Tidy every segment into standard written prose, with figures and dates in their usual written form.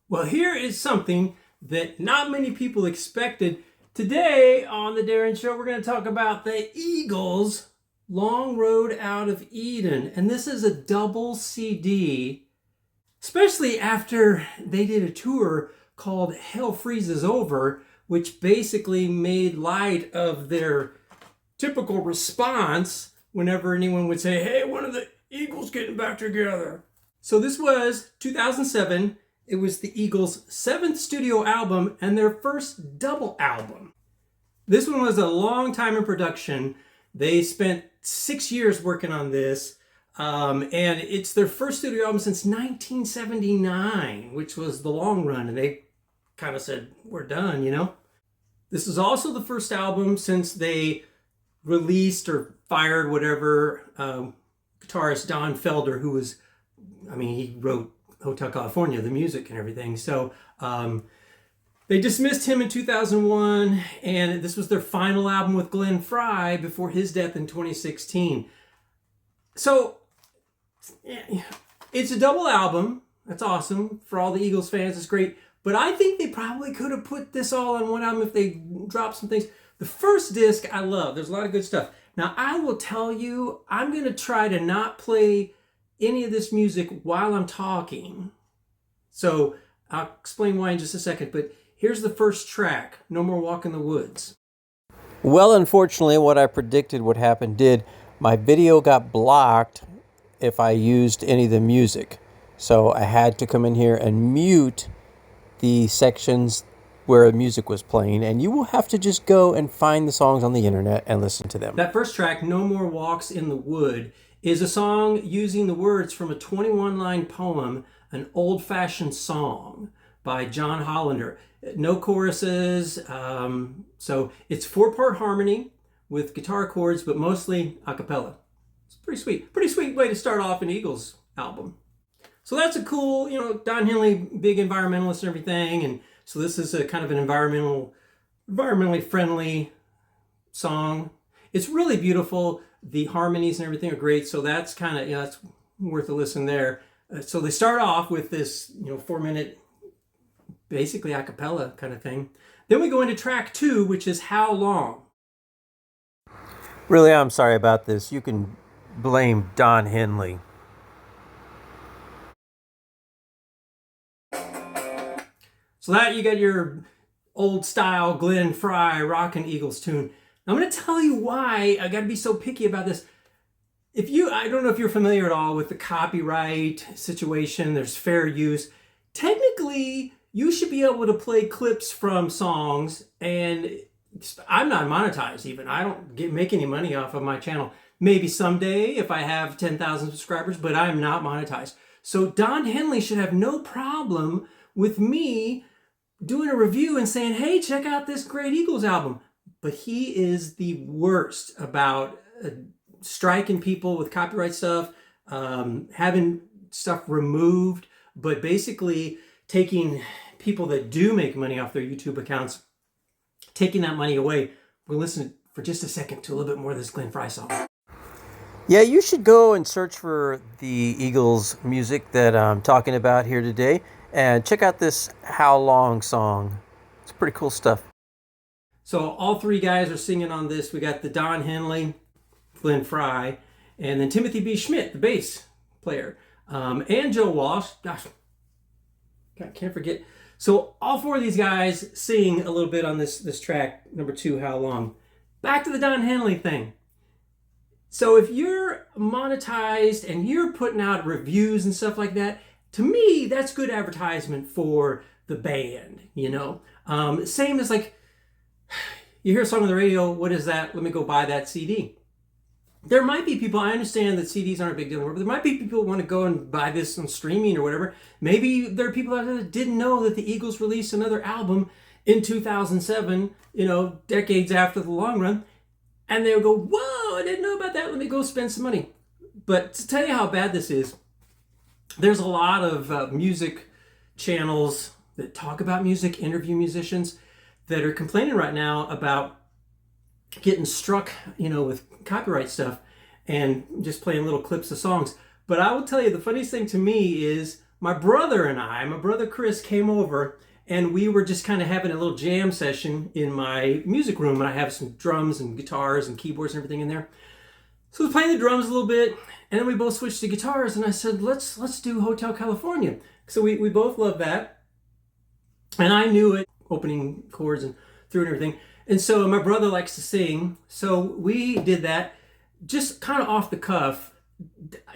Well, here is something that not many people expected. Today on the Darren Show, we're going to talk about the Eagles' Long Road Out of Eden. And this is a double CD, especially after they did a tour called Hell Freezes Over, which basically made light of their typical response whenever anyone would say, hey, one of the Eagles getting back together. So this was 2007. It was the Eagles' 7th studio album and their first double album. This one was a long time in production. They spent 6 years working on this, and it's their first studio album since 1979, which was the long run, and they kind of said, we're done, you know? This is also the first album since they released or fired whatever guitarist Don Felder, who was, he wrote Hotel California, the music and everything. So they dismissed him in 2001, and this was their final album with Glenn Frey before his death in 2016. So it's a double album. That's awesome. For all the Eagles fans, it's great. But I think they probably could have put this all on one album if they dropped some things. The first disc I love. There's a lot of good stuff. Now, I will tell you, I'm going to try to not play any of this music while I'm talking. So I'll explain why in just a second, but here's the first track, No More Walk in the Woods. Well, unfortunately, what I predicted would happen did. My video got blocked if I used any of the music. So I had to come in here and mute the sections where music was playing, and you will have to just go and find the songs on the internet and listen to them. That first track, No More Walks in the Wood, is a song using the words from a 21-line poem, An Old-Fashioned Song by John Hollander. No choruses, so it's 4-part harmony with guitar chords, but mostly a cappella. It's pretty sweet way to start off an Eagles album. So that's a cool, Don Henley, big environmentalist and everything, and so this is a kind of an environmentally friendly song. It's really beautiful. The harmonies and everything are great, so that's kind of, that's worth a listen there. So they start off with this, 4-minute, basically a cappella kind of thing. Then we go into track 2, which is How Long? Really, I'm sorry about this. You can blame Don Henley. So that you got your old style Glenn Frey rockin' Eagles tune. I'm going to tell you why I got to be so picky about this. I don't know if you're familiar at all with the copyright situation. There's fair use. Technically, you should be able to play clips from songs, and I'm not monetized even. I don't make any money off of my channel. Maybe someday if I have 10,000 subscribers, but I'm not monetized. So Don Henley should have no problem with me doing a review and saying, hey, check out this great Eagles album. But he is the worst about striking people with copyright stuff, having stuff removed, but basically taking people that do make money off their YouTube accounts, taking that money away. We'll listen for just a second to a little bit more of this Glenn Frey song. Yeah, you should go and search for the Eagles music that I'm talking about here today and check out this How Long song. It's pretty cool stuff. So all three guys are singing on this. We got the Don Henley, Glenn Frey, and then Timothy B. Schmidt, the bass player, and Joe Walsh. Gosh, can't forget. So all 4 of these guys sing a little bit on this track, number 2, How Long. Back to the Don Henley thing. So if you're monetized and you're putting out reviews and stuff like that, to me, that's good advertisement for the band, Same as like, you hear a song on the radio, what is that? Let me go buy that CD. There might be people, I understand that CDs aren't a big deal, but there might be people who want to go and buy this on streaming or whatever. Maybe there are people out there that didn't know that the Eagles released another album in 2007, decades after the long run. And they'll go, whoa, I didn't know about that. Let me go spend some money. But to tell you how bad this is, there's a lot of music channels that talk about music, interview musicians, that are complaining right now about getting struck, with copyright stuff and just playing little clips of songs. But I will tell you, the funniest thing to me is my brother Chris came over, and we were just kind of having a little jam session in my music room, and I have some drums and guitars and keyboards and everything in there. So I was playing the drums a little bit, and then we both switched to guitars, and I said, let's do Hotel California. So we both love that, and I knew it, opening chords and through and everything. And so my brother likes to sing, so we did that just kind of off the cuff.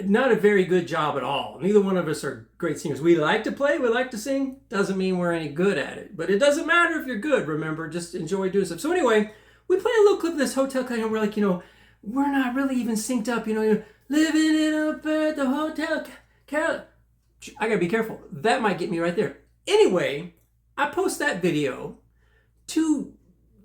Not a very good job at all. Neither one of us are great singers. We like to play, we like to sing. Doesn't mean we're any good at it. But it doesn't matter if you're good, remember. Just enjoy doing stuff. So anyway, we play a little clip of this Hotel California, and we're like, we're not really even synced up, living it up at the Hotel Cal. I gotta be careful. That might get me right there. Anyway, I post that video. Two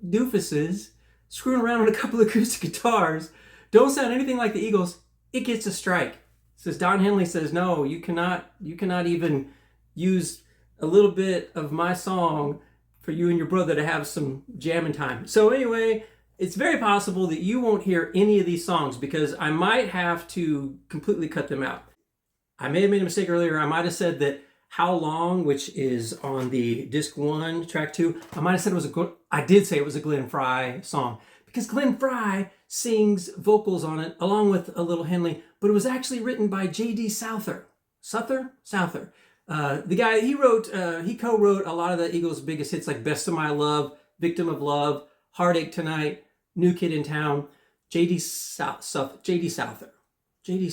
doofuses screwing around on a couple of acoustic guitars. Don't sound anything like the Eagles. It gets a strike. Says Don Henley says, no, you cannot even use a little bit of my song for you and your brother to have some jamming time. So anyway, it's very possible that you won't hear any of these songs because I might have to completely cut them out. I may have made a mistake earlier. I might have said that How Long, which is on the disc 1, track 2, I might have said I did say it was a Glenn Frey song because Glenn Frey sings vocals on it along with a little Henley, but it was actually written by J.D. Souther. Souther? The guy, he co-wrote a lot of the Eagles' biggest hits like Best of My Love, Victim of Love, Heartache Tonight, New Kid in Town, J.D. Souther. Do you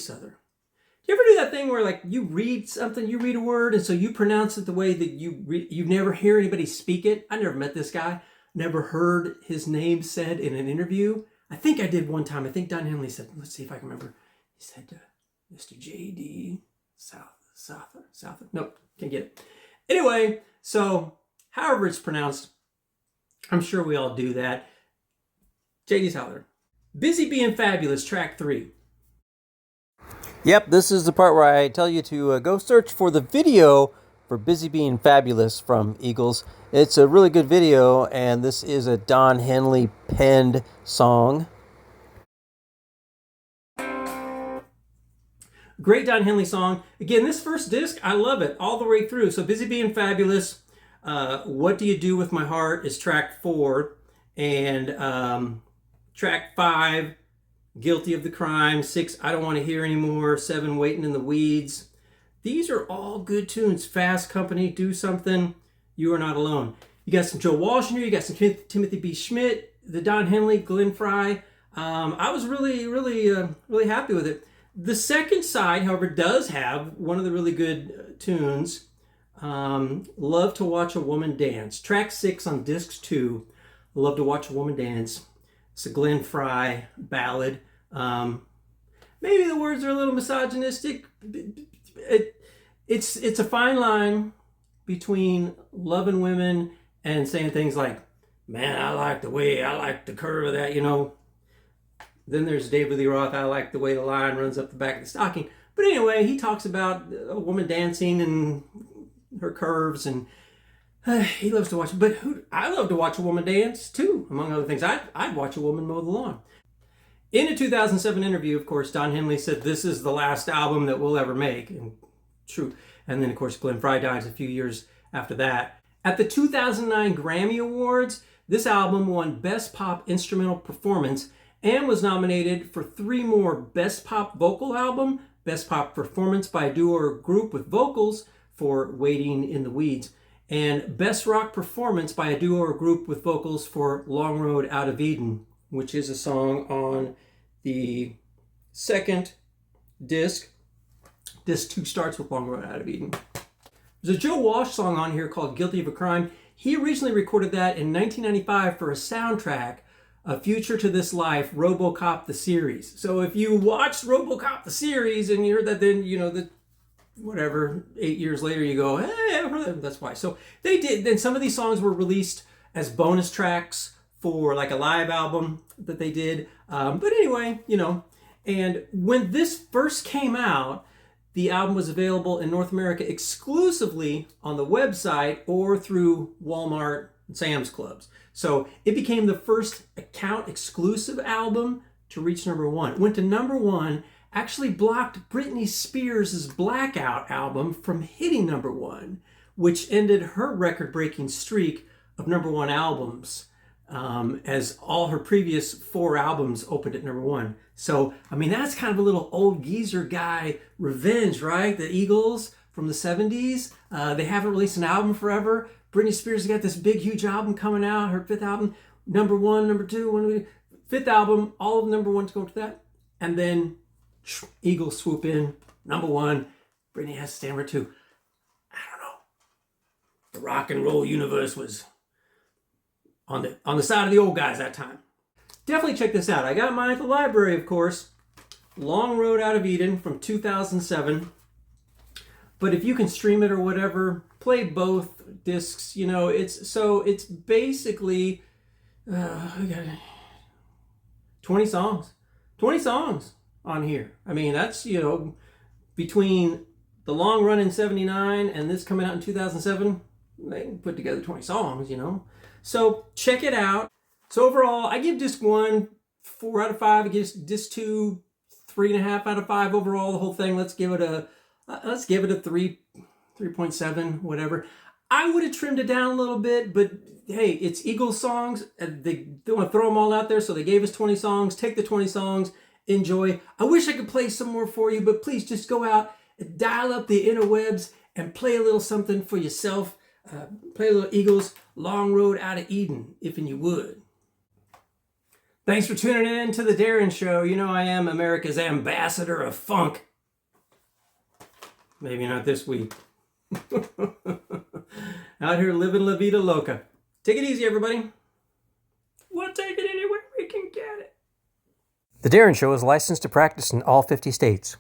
ever do that thing where like you read something, you read a word, and so you pronounce it the way that you never hear anybody speak it? I never met this guy, never heard his name said in an interview. I think I did one time. I think Don Henley said, let's see if I can remember. He said, Mr. J.D. Souther. Nope, can't get it. Anyway, so however it's pronounced, I'm sure we all do that. J.D. Souther. Busy Being Fabulous, track 3. Yep, this is the part where I tell you to go search for the video for Busy Being Fabulous from Eagles. It's a really good video, and this is a Don Henley penned song. Great Don Henley song. Again, this first disc, I love it all the way through. So Busy Being Fabulous, What Do You Do With My Heart is track 4, and track 5, Guilty of the Crime, 6, I Don't Want to Hear Anymore, 7, Waiting in the Weeds. These are all good tunes. Fast Company, Do Something, You Are Not Alone. You got some Joe Walsh in here, you got some Timothy B. Schmidt, the Don Henley, Glenn Frey. I was really happy with it. The second side, however, does have one of the really good tunes, Love to Watch a Woman Dance. Track 6 on disc 2, Love to Watch a Woman Dance. It's a Glenn Frey ballad. Maybe the words are a little misogynistic. It's a fine line between loving women and saying things like, man, I like the curve of that, Then there's David Lee Roth, I like the way the line runs up the back of the stocking. But anyway, he talks about a woman dancing and her curves, and he loves to watch. But I love to watch a woman dance too, among other things. I'd watch a woman mow the lawn. In a 2007 interview, of course, Don Henley said this is the last album that we'll ever make. And true. And then, of course, Glenn Frey dies a few years after that. At the 2009 Grammy Awards, this album won Best Pop Instrumental Performance and was nominated for 3 more Best Pop Vocal Album, Best Pop Performance by a Duo or Group with Vocals for Waiting in the Weeds, and Best Rock Performance by a Duo or Group with Vocals for Long Road Out of Eden, which is a song on the second disc. Disc 2 starts with Long Road Out of Eden. There's a Joe Walsh song on here called Guilty of a Crime. He originally recorded that in 1995 for a soundtrack, A Future to This Life, RoboCop the series. So if you watched RoboCop the series and you heard that, then 8 years later you go, hey, I've heard that. That's why. So they did. Then some of these songs were released as bonus tracks for like a live album that they did. But anyway, and when this first came out, the album was available in North America exclusively on the website or through Walmart and Sam's Clubs. So it became the first account exclusive album to reach number 1. It went to number 1 actually blocked Britney Spears' Blackout album from hitting #1, which ended her record-breaking streak of #1 albums, as all her previous 4 albums opened at #1. So, I mean, that's kind of a little old geezer guy revenge, right? The Eagles from the 70s, they haven't released an album forever. Britney Spears has got this big, huge album coming out, her 5th album, #1, #2, 5th album, all of #1 to go to that. And then Eagles swoop in, #1, Britney has to stand for 2. I don't know. The rock and roll universe was on the side of the old guys that time. Definitely check this out. I got mine at the library, of course. Long Road Out of Eden from 2007. But if you can stream it or whatever, play both discs. You know, it's basically 20 songs. 20 songs on here. I mean, that's, you know, between the long run in 79 and this coming out in 2007, they can put together 20 songs, you know. So check it out. So overall, I give disc 1 4 out of 5. I give disc 2 3.5 out of 5 overall. The whole thing. Let's give it a 3.7, whatever. I would have trimmed it down a little bit, but hey, it's Eagles songs. They want to throw them all out there, so they gave us 20 songs. Take the 20 songs, enjoy. I wish I could play some more for you, but please just go out and dial up the interwebs and play a little something for yourself. Play a little Eagles Long Road Out of Eden, if you would. Thanks for tuning in to the Darin Show. You know I am America's ambassador of funk. Maybe not this week. Out here living La Vida Loca. Take it easy, everybody. We'll take it anywhere we can get it. The Darin Show is licensed to practice in all 50 states.